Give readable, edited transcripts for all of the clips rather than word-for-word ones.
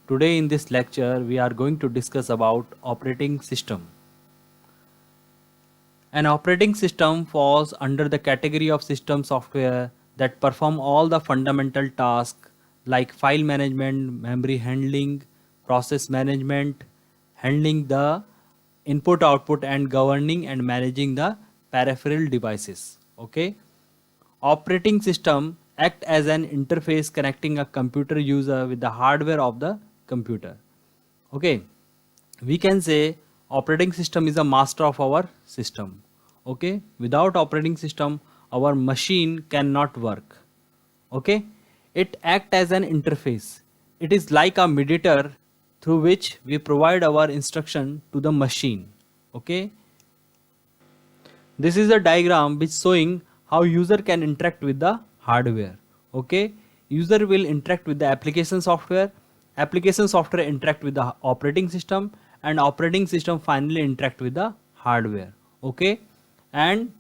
Today in this lecture we are going to discuss about operating system. An operating system falls under the category of system software that perform all the fundamental tasks like file management, memory handling, process management, handling the input output and governing and managing the peripheral devices. Okay? Operating system act as an interface connecting a computer user with the hardware of the computer. Okay, we can say operating system is a master of our system. Okay, without operating system our machine cannot work. Okay, it act as an interface. It is like a mediator through which we provide our instruction to the machine. Okay, this is a diagram which showing how user can interact with the hardware. Okay, user will interact with the application software interact with the operating system, and operating system finally interact with the hardware. Okay, and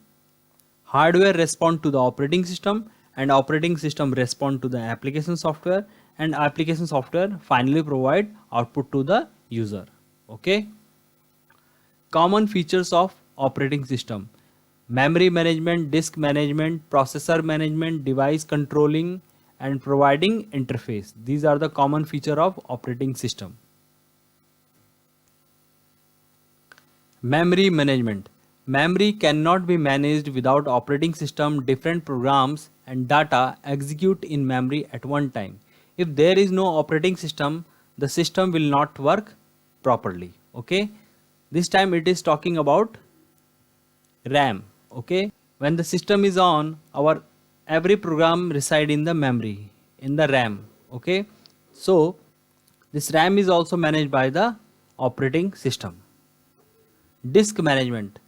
hardware respond to the operating system, and operating system respond to the application software, and application software finally provide output to the user. Okay, common features of operating system: memory management, disk management, processor management, device controlling, and providing interface. These are the common feature of operating system. Memory management. Memory cannot be managed without operating system. Different programs and data execute in memory at one time. If there is no operating system, the system will not work properly. Okay, this time it is talking about RAM. Okay, when the system is on, our every program reside in the memory, in the RAM. Okay, so this RAM is also managed by the operating system. Disk management.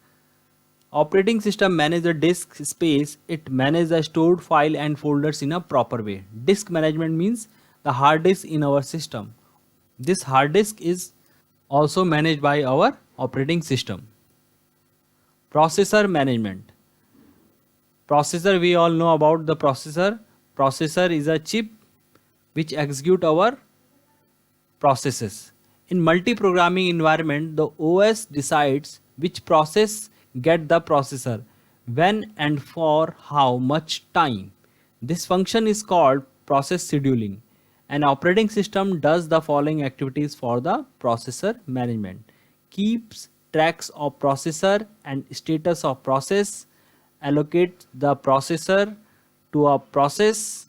Operating system manage the disk space. It manages the stored file and folders in a proper way. Disk management means the hard disk in our system. This hard disk is also managed by our operating system. Processor management. Processor, we all know about the processor. Processor is a chip which execute our processes. In multi-programming environment, the OS decides which process get the processor, when and for how much time. This function is called process scheduling. An operating system does the following activities for the processor management: keeps tracks of processor and status of process, allocate the processor to a process,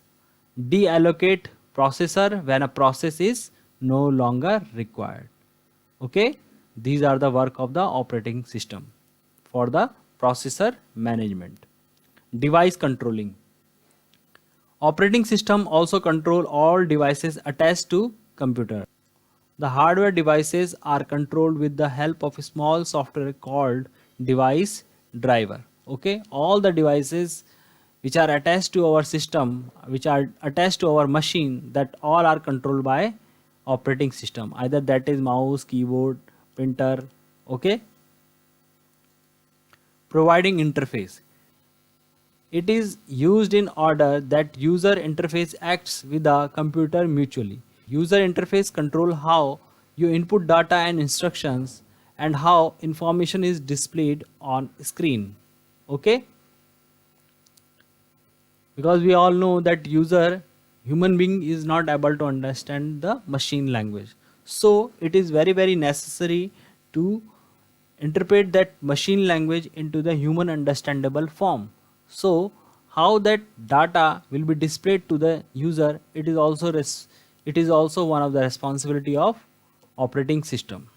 deallocate processor when a process is no longer required. Okay, these are the work of the operating system for the processor management. Device controlling. Operating system also control all devices attached to computer. The hardware devices are controlled with the help of a small software called device driver. Okay, all the devices which are attached to our system, which are attached to our machine, that all are controlled by operating system. Either that is mouse, keyboard, printer. Okay, providing interface. It is used in order that user interface acts with the computer mutually. User interface control how you input data and instructions and how information is displayed on screen. Okay, because we all know that human being is not able to understand the machine language, so it is very necessary to interpret that machine language into the human understandable form. So how that data will be displayed to the user, it is also one of the responsibility of operating system.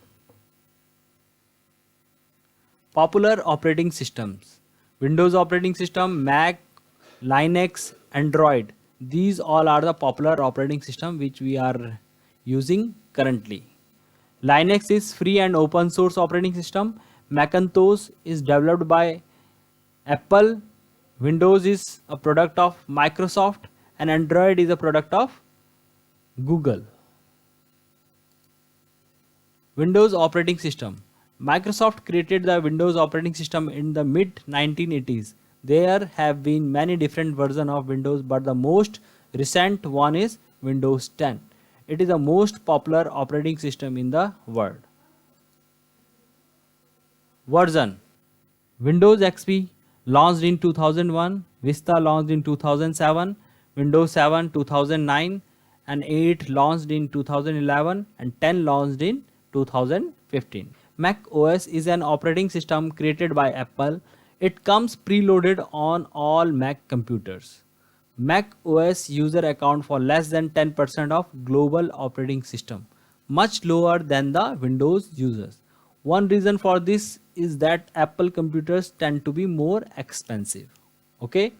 Popular operating systems: Windows operating system, Mac, Linux, Android. These all are the popular operating system which we are using currently. Linux is free and open source operating system. Macintosh is developed by Apple. Windows is a product of Microsoft, and Android is a product of Google. Windows operating system. Microsoft created the Windows operating system in the mid 1980s. There have been many different versions of Windows, but the most recent one is Windows 10. It is the most popular operating system in the world. Version: Windows XP launched in 2001, Vista launched in 2007, Windows 7 2009, and 8 launched in 2011, and 10 launched in 2015. Mac OS is an operating system created by Apple. It comes preloaded on all Mac computers. Mac OS user account for less than 10% of global operating system, much lower than the Windows users. One reason for this is that Apple computers tend to be more expensive. Okay.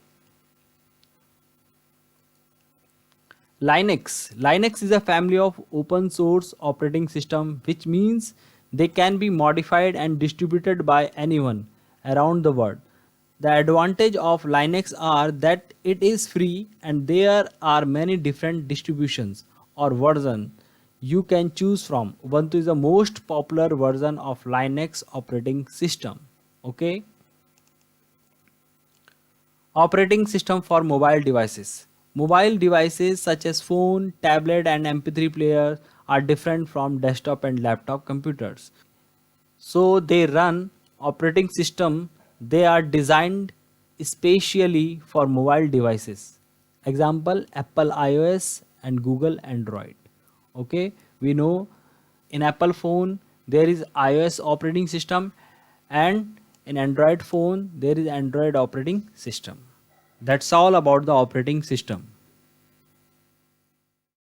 Linux is a family of open source operating system, which means they can be modified and distributed by anyone around the world. The advantage of Linux are that it is free and there are many different distributions or versions you can choose from. Ubuntu is the most popular version of Linux operating system. Okay. Operating system for mobile devices. Mobile devices such as phone, tablet, and MP3 player are different from desktop and laptop computers. So they run operating system. They are designed especially for mobile devices. Example: Apple iOS and Google Android. Okay, we know in Apple phone there is iOS operating system, and in Android phone there is Android operating system. That's all about the operating system.